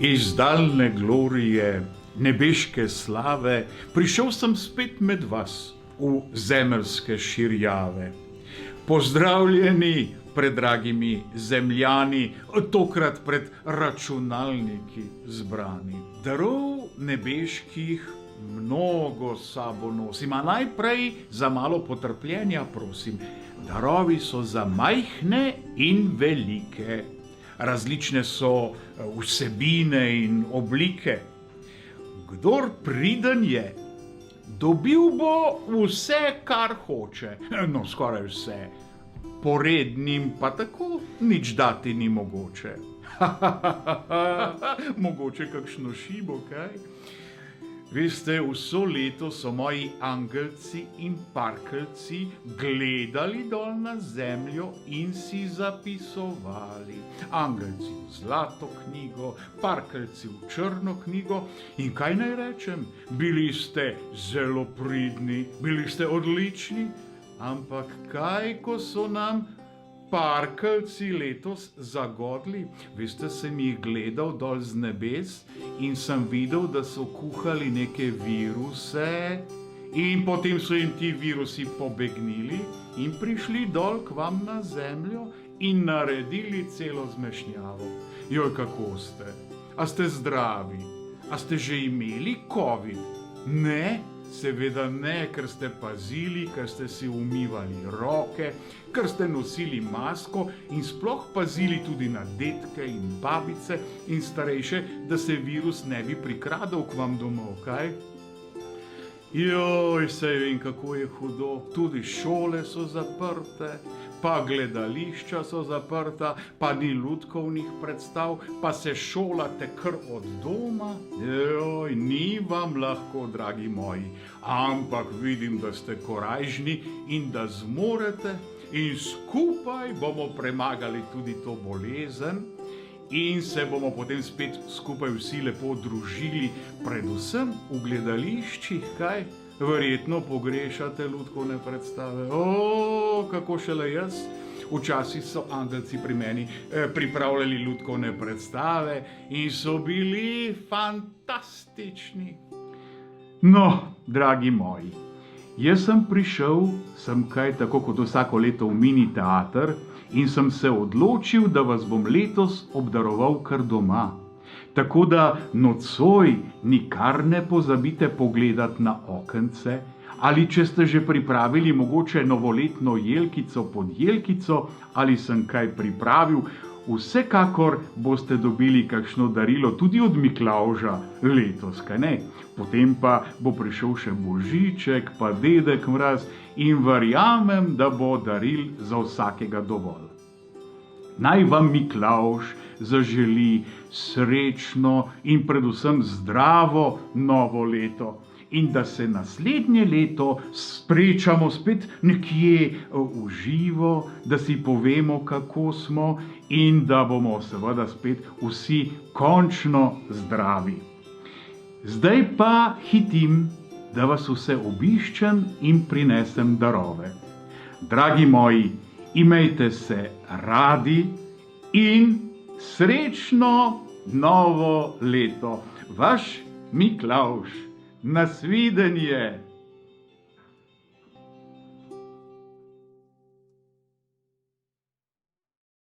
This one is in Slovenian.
Iz daljne glorije, nebeške slave, prišel sem spet med vas v zemeljske širjave. Pozdravljeni, predragimi zemljani, tokrat pred računalniki zbrani. Darov nebeških mnogo sabo nosim, a najprej za malo potrpljenja prosim. Darovi so za majhne in velike. Različne so vsebine in oblike. Kdor priden je, dobil bo vse, kar hoče. No, skoraj vse. Porednim pa tako nič dati ni mogoče. Mogoče kakšno šibo, kaj? Veste, vso leto so moji angelci in parkeljci gledali dol na zemljo in si zapisovali. Angelci v zlato knjigo, parkeljci v črno knjigo. In kaj naj rečem? Bili ste zelo pridni, bili ste odlični. Ampak kaj, ko so nam parkeljci letos zagodli? Veste, sem jih gledal dol z nebes in sem videl, da so kuhali neke viruse in potem so jim ti virusi pobegnili in prišli dol k vam na zemljo in naredili celo zmešnjavo. Joj, kako ste? A ste zdravi? A ste že imeli COVID? Ne? Seveda ne, ker ste pazili, ker ste si umivali roke, ker ste nosili masko in sploh pazili tudi na dedke in babice in starejše, da se virus ne bi prikradel k vam domov, kaj? Joj, saj vem, kako je hudo. Tudi šole so zaprte, pa gledališča so zaprta, pa ni lutkovnih predstav, pa se šolate kar od doma. Joj, ni vam lahko, dragi moji, ampak vidim, da ste korajžni in da zmorete in skupaj bomo premagali tudi to bolezen in se bomo potem spet skupaj vsi lepo družili, predvsem v gledališčih, kaj? Verjetno pogrešate lutkovne predstave. O, kako šele jaz. Včasih so angelci pri meni pripravljali lutkovne predstave in so bili fantastični. No, dragi moji, jaz sem prišel sem kaj tako kot vsako leto v mini teater in sem se odločil, da vas bom letos obdaroval kar doma. Tako da nocoj nikar ne pozabite pogledati na okence, ali če ste že pripravili mogoče novoletno jelkico pod jelkico, ali sem kaj pripravil, vsekakor boste dobili kakšno darilo tudi od Miklavža letos, kaj ne? Potem pa bo prišel še Božiček, pa Dedek Mraz in verjamem, da bo daril za vsakega dovolj. Naj vam Miklavž zaželi srečno in predvsem zdravo novo leto in da se naslednje leto srečamo spet nekje v živo, da si povemo, kako smo in da bomo seveda spet vsi končno zdravi. Zdaj pa hitim, da vas vse obiščem in prinesem darove. Dragi moji, imejte se radi in srečno novo leto. Vaš Miklavž. Nasvidenje.